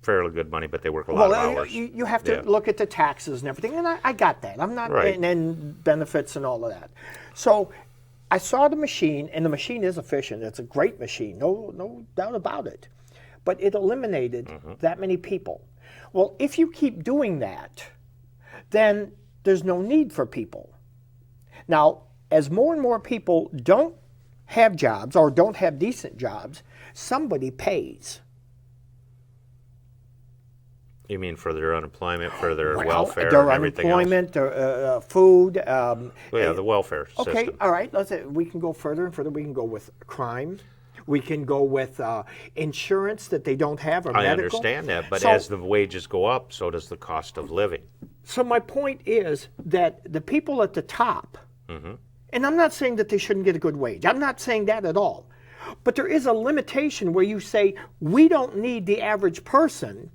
fairly good money, but they work a lot of hours. You have to Yeah. look at the taxes and everything, and I got that. I'm not Right. and benefits and all of that. So I saw the machine, and the machine is efficient. It's a great machine, no doubt about it. But it eliminated that many people. Well, if you keep doing that, then there's no need for people. Now, as more and more people don't have jobs or don't have decent jobs, somebody pays. You mean for their unemployment, for their Well, welfare, their and everything unemployment, their food. else? Well, yeah, the welfare Okay, system. all right. Let's say we can go further and further. We can go with crime. We can go with insurance that they don't have or I medical. understand that, but So- as the wages go up, so does the cost of living. So my point is that the people at the top, and I'm not saying that they shouldn't get a good wage. I'm not saying that at all. But there is a limitation where you say we don't need the average person,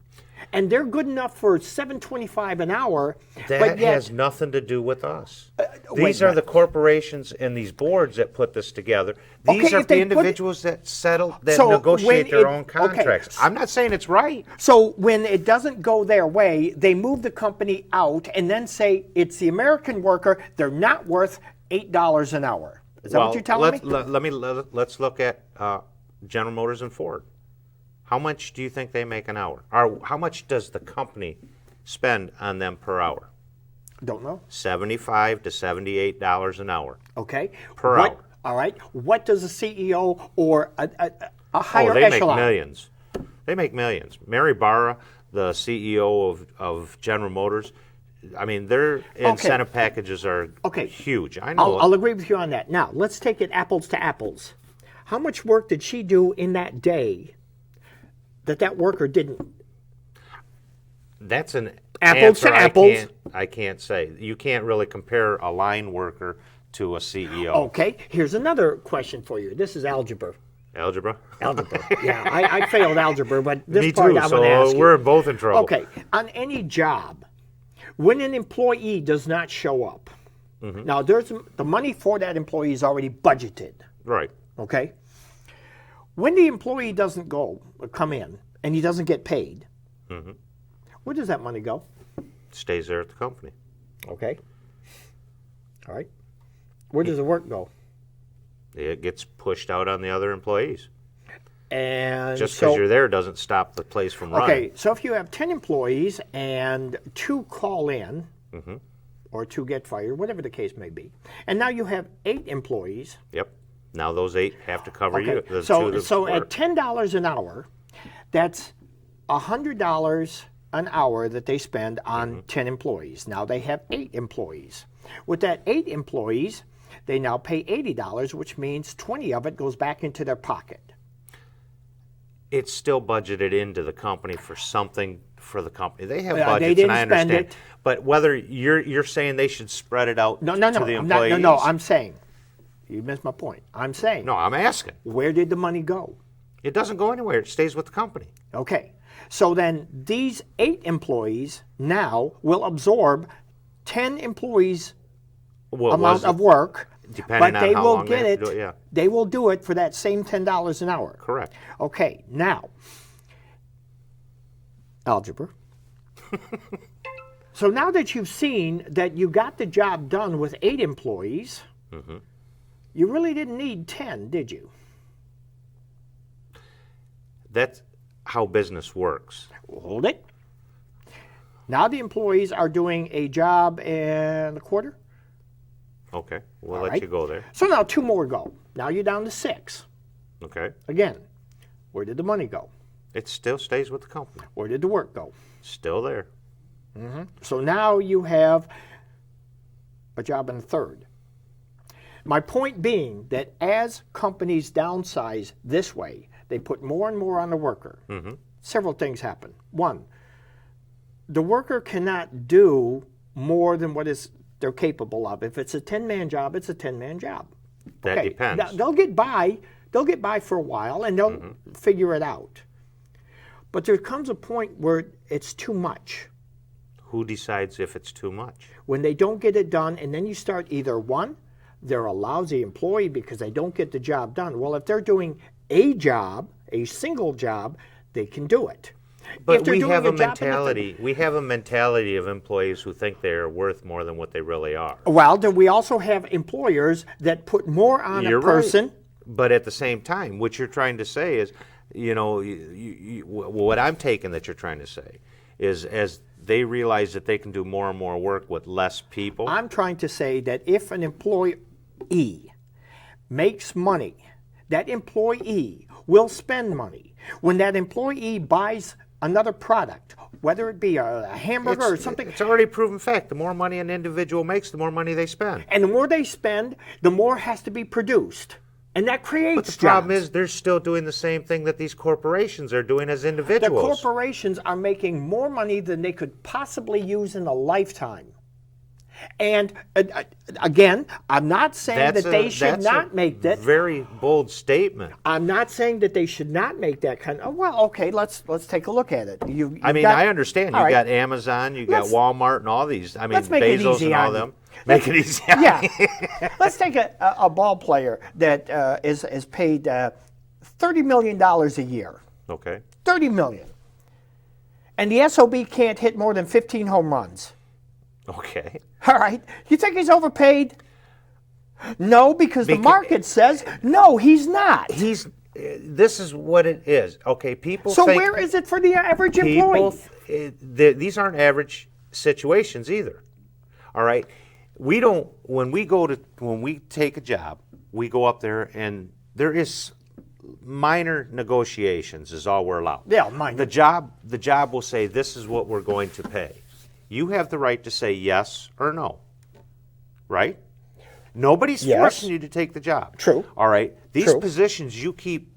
and they're good enough for $7.25 an hour. That but yet, has nothing to do with us. wait These a are the minute. corporations and these boards that put this together. These Okay, are if they the put it- individuals that settle, that So negotiate when their it- own okay. contracts. I'm not saying it's right. So when it doesn't go their way, they move the company out and then say it's the American worker. They're not worth $8 an hour. Is that what you're telling me? Let's look at General Motors and Ford. How much do you think they make an hour? Or how much does the company spend on them per hour? Don't know. $75 to $78 an hour. Okay. Per What- hour. All right. What does a CEO or a higher Oh, they echelon? make millions. They make millions. Mary Barra, the CEO of General Motors, I mean, their incentive packages are Okay. huge. I know. I'll agree with you on that. Now, let's take it apples to apples. How much work did she do in that day that worker didn't? That's an Apples to answer apples. I can't say. You can't really compare a line worker to a CEO. Okay. Here's another question for you. This is algebra. Algebra? Algebra. Yeah, I failed algebra, but this Me part too, I want so to ask you. we're both in trouble. Okay, on any job, when an employee does not show up, now there's the money for that employee is already budgeted. Right. Okay, when the employee doesn't come in, and he doesn't get paid, where does that money go? Stays there at the company. Okay, all right, where does the work go? It gets pushed out on the other employees. And Just so, because you're there doesn't stop the place from running. okay, so if you have 10 employees and 2 call in, or 2 get fired, whatever the case may be, and now you have 8 employees. Yep. Now those 8 have to cover you. Okay, The two so that so at work. $10 an hour, that's $100 an hour that they spend on 10 employees. Now they have 8 employees. With that 8 employees, they now pay $80, which means 20 of it goes back into their pocket. It's still budgeted into the company for something for the company. They have Yeah, budgets, they didn't and I spend understand. it. But whether you're saying they should spread it out No, to the I'm not, employees? no, I'm saying, you missed my point. I'm saying, No, I'm asking. where did the money go? It doesn't go anywhere. It stays with the company. Okay. So then these 8 employees now will absorb 10 employees amount of work, depending but on they how will long get they it. have to do it, yeah. They will do it for that same $10 an hour. Correct. Okay. Now, algebra. So now that you've seen that you got the job done with 8 employees, you really didn't need 10, did you? That's how business works. Hold it. Now the employees are doing a job in a quarter. Okay, we'll All let right. you go there. So now 2 more go. Now you're down to 6. Okay. Again, where did the money go? It still stays with the company. Where did the work go? Still there. So now you have a job in a third. My point being that as companies downsize this way, they put more and more on the worker. Several things happen. One, the worker cannot do more than what they're capable of. If it's a 10-man job, it's a 10-man job. That depends. They'll get by. They'll get by for a while, and they'll figure it out. But there comes a point where it's too much. Who decides if it's too much? When they don't get it done, and then you start either one, they're a lousy employee because they don't get the job done. Well, if they're doing a job, a single job, they can do it. But If they're we doing have a job in the mentality. We have a mentality of employees who think they are worth more than what they really are. Well, then we also have employers that put more on You're a person. right. But at the same time, what you're trying to say is, what I'm taking that you're trying to say is as they realize that they can do more and more work with less people. I'm trying to say that if an employee makes money, that employee will spend money. When that employee buys another product, whether it be a hamburger or something, It's already proven fact. The more money an individual makes, the more money they spend. and the more they spend, the more has to be produced. And that creates But the problem jobs. is they're still doing the same thing that these corporations are doing as The individuals. corporations are making more money than they could possibly use in a lifetime. And again, I'm not saying that they should not make that. Very bold statement. I'm not saying that they should not make that kind of. Well, okay, let's take a look at it. I understand. All You right. got Amazon, you got Let's- Walmart, and all these. I mean, let's make it Bezos easy and all on you. them. Make it easy. Yeah. Let's take a ball player that is paid $30 million a year. Okay. $30 million. And the SOB can't hit more than 15 home runs. Okay. All right. You think he's overpaid? No, because the market says no, he's not. This is what it is. Okay, people So think where is it for the average people employee? these aren't average situations either. All right. When we take a job, we go up there and there is minor negotiations is all we're allowed. Yeah, minor. The job will say this is what we're going to pay. You have the right to say yes or no. Right? Nobody's Yes. forcing you to take the job. True. All right. These True. positions you keep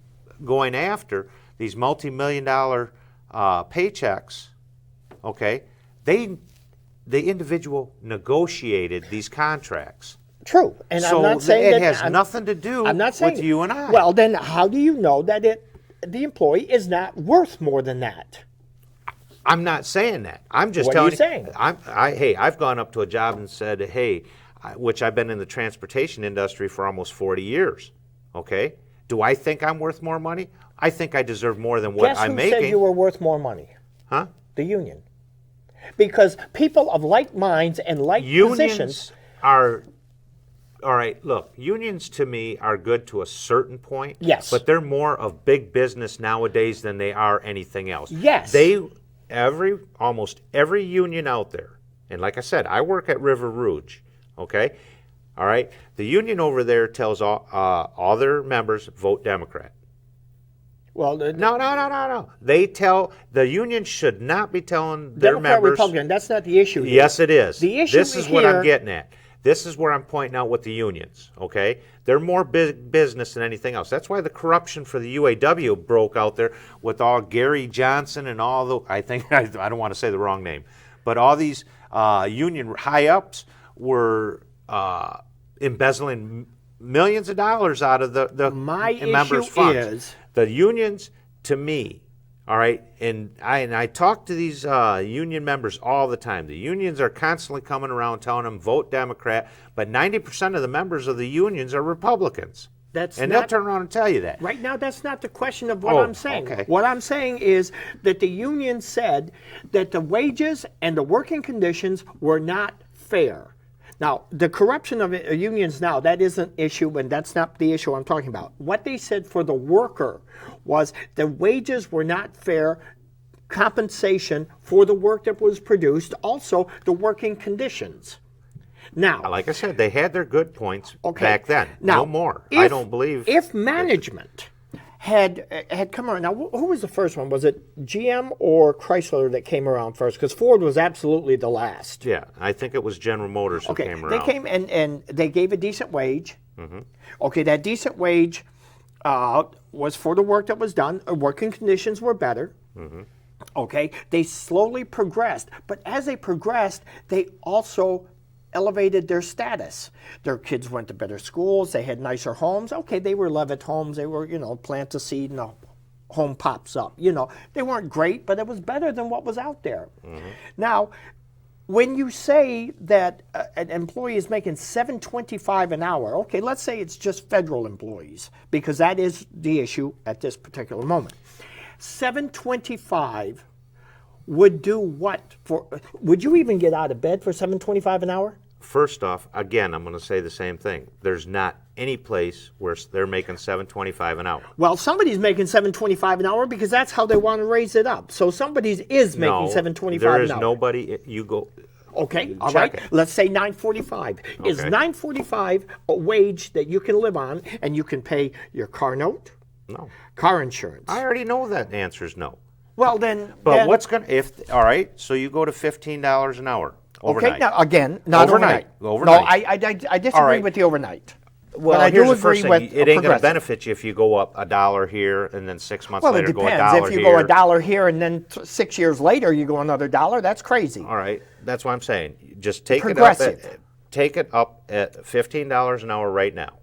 going after, these multi-million-dollar paychecks, okay, the individual negotiated these contracts. True. And So I'm not saying it that has nothing to do I'm not saying with you and I. Well, then how do you know that the employee is not worth more than that? I'm not saying that. I'm just What are telling you saying? I've gone up to a job and said, hey, which I've been in the transportation industry for almost 40 years. Okay? Do I think I'm worth more money? I think I deserve more than what Guess I'm who making. said you were worth more money? Huh? The union. Because people of like minds and like positions. Unions are, all right, look, unions to me are good to a certain point. Yes. But they're more of big business nowadays than they are anything else. Yes. Almost every union out there, and like I said, I work at River Rouge, okay? All right? The union over there tells all their members, vote Democrat. Well, No. The union should not be telling their Democrat, members. Republican, that's not the issue here. Yes, it is. The issue This is what I'm here- getting at. This is where I'm pointing out with the unions, okay? They're more big business than anything else. That's why the corruption for the UAW broke out there with all Gary Johnson and all the, I don't want to say the wrong name, but all these union high-ups were embezzling millions of dollars out of the My members' issue funds. is The unions, to me, all right, and I talk to these union members all the time. The unions are constantly coming around telling them, vote Democrat, but 90% of the members of the unions are Republicans. And they'll turn around and tell you that. Right now, that's not the question of what I'm saying. Okay. What I'm saying is that the union said that the wages and the working conditions were not fair. Now, the corruption of unions now, that is an issue, and that's not the issue I'm talking about. What they said for the worker was the wages were not fair, compensation for the work that was produced, also the working conditions. Now, like I said, they had their good points back then. Now, no more. I don't believe. If management had come around, now who was the first one? Was it GM or Chrysler that came around first? Because Ford was absolutely the last. Yeah, I think it was General Motors who came around. They came and they gave a decent wage. Mm-hmm. Okay, that decent wage was for the work that was done. Working conditions were better. Mm-hmm. Okay, they slowly progressed, but as they progressed, they also elevated their status. Their kids went to better schools. They had nicer homes. Okay, they were Levitt homes. They were, plant a seed and a home pops up. They weren't great, but it was better than what was out there. Mm-hmm. Now, when you say that an employee is making $7.25 an hour, okay, let's say it's just federal employees, because that is the issue at this particular moment. $7.25 would do what for? Would you even get out of bed for $7.25 an hour? First off, again, I'm going to say the same thing. There's not any place where they're making $7.25 an hour. Well, somebody's making $7.25 an hour because that's how they want to raise it up. So somebody's is making $7.25 an hour. There is nobody. You go. Okay, all right. It. Let's say $9.45. Okay. Is $9.45 a wage that you can live on and you can pay your car note? No. Car insurance? I already know that the answer is no. Well, then. But what's going to, all right, so you go to $15 an hour overnight. Okay, now, again, not overnight. Overnight. No, I disagree with the overnight. Well, but I here's do the first agree thing. with it ain't going to benefit you if you go up $1 here and then 6 months later go $1 here. Well, it depends. If you go $1 here and then 6 years later you go another $1, that's crazy. All right, that's what I'm saying. Just take it up at $15 an hour right now.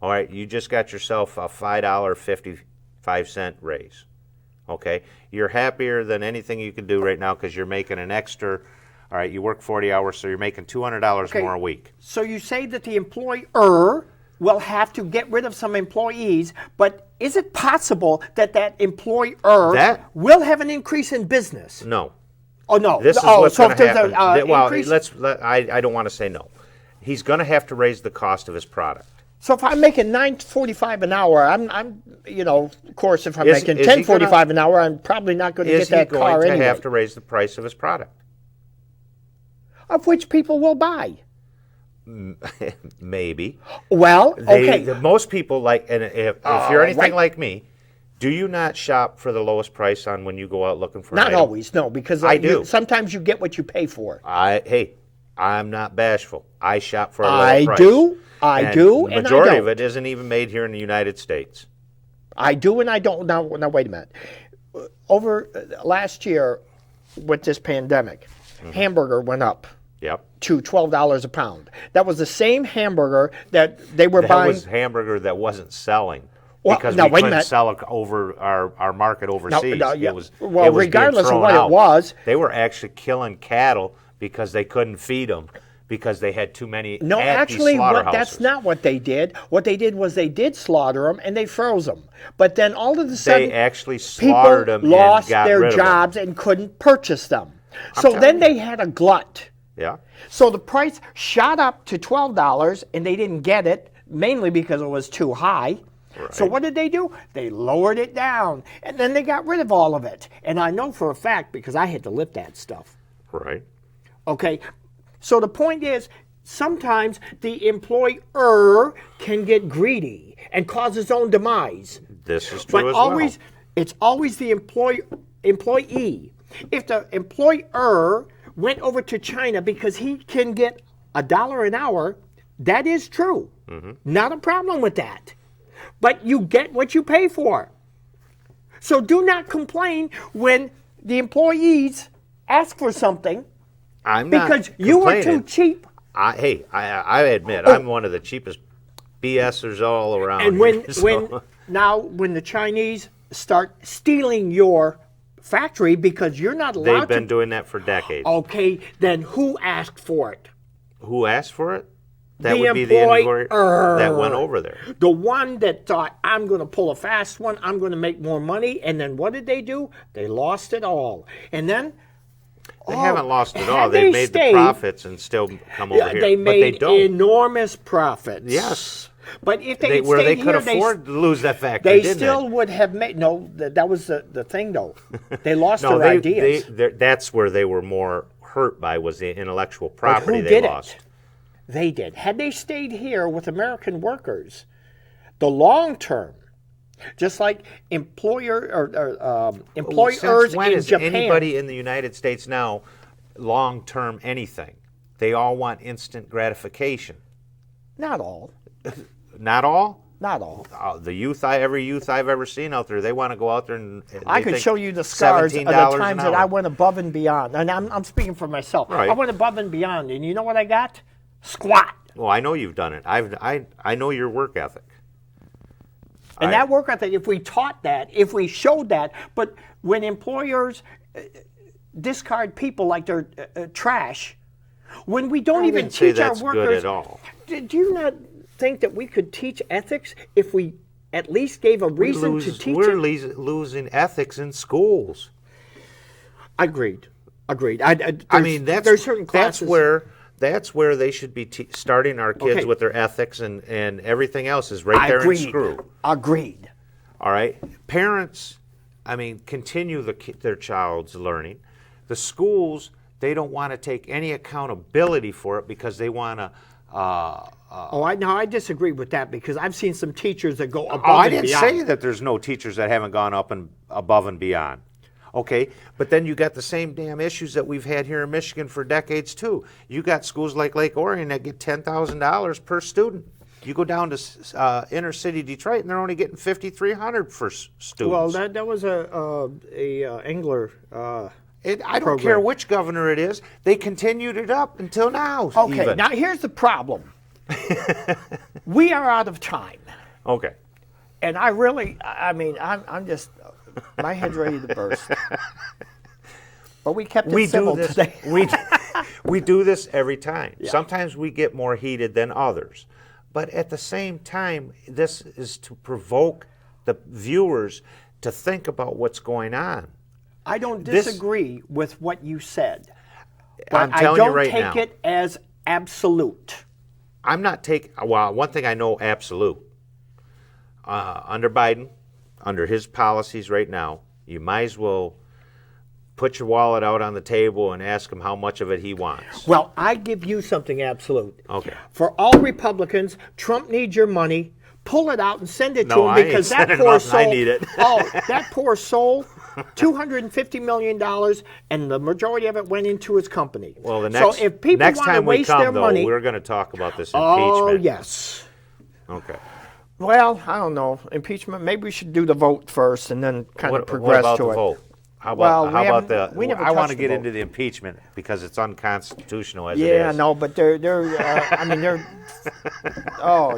All right, you just got yourself a $5.55 raise. Okay, you're happier than anything you can do right now because you're making an extra. All right, you work 40 hours, so you're making $200 more a week. So you say that the employer will have to get rid of some employees, but is it possible that that employer will have an increase in business? No. Oh no. This is what's going to happen. I don't want to say no. He's going to have to raise the cost of his product. So if I'm making $9.45 an hour, I'm of course, if I'm making $10.45 an hour, I'm probably not going to get that car anyway. Is he going to have to raise the price of his product? Of which people will buy. Maybe. Well, okay. Most people like, and if you're anything like me, do you not shop for the lowest price on when you go out looking for an item? Not always, no, because I do. Sometimes you get what you pay for. I'm not bashful. I shop for a lower price. I do, and the majority of it isn't even made here in the United States. I do, and I don't. Now, wait a minute. Over last year, with this pandemic, hamburger went up. Yep. To $12 a pound. That was the same hamburger that they were buying. That was hamburger that wasn't selling. Because we couldn't sell it over our market overseas. It was regardless of what it was. They were actually killing cattle because they couldn't feed them because they had too many No, at these actually, slaughterhouses. that's not what they did. What they did was they did slaughter them and they froze them. But then all of a sudden, they actually slaughtered them people lost and got their rid of jobs them. And couldn't purchase them. So then they had a glut. Yeah. So the price shot up to $12 and they didn't get it, mainly because it was too high. Right. So what did they do? They lowered it down, and then they got rid of all of it. And I know for a fact because I had to lift that stuff. Right. Okay. So the point is, sometimes the employer can get greedy and cause his own demise. This is true but as always, well. It's always the employee. If the employer went over to China because he can get $1 an hour, that is true. Mm-hmm. Not a problem with that. But you get what you pay for. So do not complain when the employees ask for something because you are too cheap. I admit I'm one of the cheapest BSers all around. And when the Chinese start stealing your factory because you're not allowed They've been doing that for decades. Okay, then who asked for it? Who asked for it? That The would be the employer employer. that went over there. The one that thought, I'm going to pull a fast one, I'm going to make more money, and then what did they do? They lost it all. And then They haven't lost it all. had They've they made stayed- the profits and still come over here. They but they made don't. enormous profits. Yes. But if they had Where they stayed could here, afford to lose that factory, they didn't still would have made. No, that was the thing, though. They lost No, their ideas. that's where they were more hurt by, was the intellectual But property who they did lost. it? They did. Had they stayed here with American workers, the long term, just like employers Since when in is Japan. anybody in the United States now long-term anything? They all want instant gratification. Not all. Not all? Not all. Every youth I've ever seen out there, they want to go out there and I they could think show you the scars of the $17 times an that I hour. went above and beyond. And I'm speaking for myself. Right. I went above and beyond. And you know what I got? Squat. Well, I know you've done it. I know your work ethic. And that work ethic, if we taught that, if we showed that, but when employers discard people like they're trash, when we don't I even didn't say teach our that's workers, good at all. do you not think that we could teach ethics if we at least gave a reason to teach We're it? losing ethics in schools. Agreed. There's certain classes. That's where they should be starting our kids Okay. with their ethics, and everything else is right there in screw. Agreed. All right, parents, continue their child's learning. The schools, they don't want to take any accountability for it because they want to. I disagree with that because I've seen some teachers that go above I and didn't beyond. say that there's no teachers that haven't gone up and above and beyond. Okay, but then you got the same damn issues that we've had here in Michigan for decades too. You got schools like Lake Orion that get $10,000 per student. You go down to inner city Detroit, and they're only getting $5,300 for students. Well, that was a Engler. I don't program. care which governor it is. They continued it up until now. Okay, even. now here's the problem. We are out of time, Okay. and I'm just my head's ready to burst. But we kept it civil today. We do this every time. Yeah. Sometimes we get more heated than others. But at the same time, this is to provoke the viewers to think about what's going on. I don't disagree with what you said, but I'm I telling you don't right take now, it as absolute. I'm not taking, well, one thing I know absolute. Under Biden, under his policies right now, you might as well put your wallet out on the table and ask him how much of it he wants. Well, I give you something absolute. Okay. For all Republicans, Trump needs your money. Pull it out and send it to him because that poor soul. I need it. That poor soul. $250 million, and the majority of it went into his company. Well, so if people next want to time we waste come, their though, money, we're going to talk about this impeachment. Oh yes. Okay. Well, I don't know. Impeachment. Maybe we should do the vote first, and then kind of progress what about to the it. vote? How about we never I want to touched get the into vote. the impeachment because it's unconstitutional as it is. Yeah, no, but they're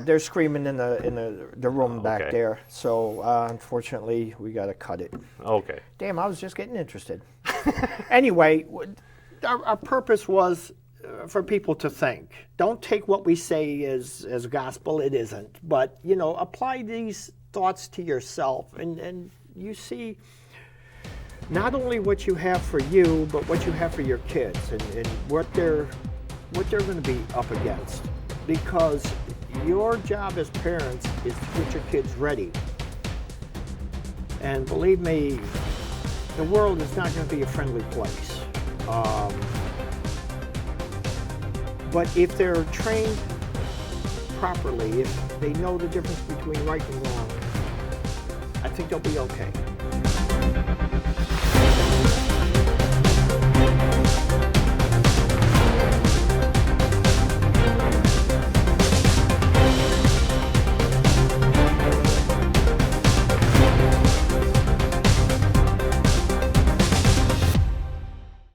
they're screaming in the room back there. So unfortunately, we got to cut it. Okay. Damn, I was just getting interested. Anyway, our purpose was for people to think. Don't take what we say as gospel. It isn't. But apply these thoughts to yourself, and you see not only what you have for you, but what you have for your kids, and what they're going to be up against. Because your job as parents is to get your kids ready. And believe me, the world is not going to be a friendly place. But if they're trained properly, if they know the difference between right and wrong, I think they'll be okay.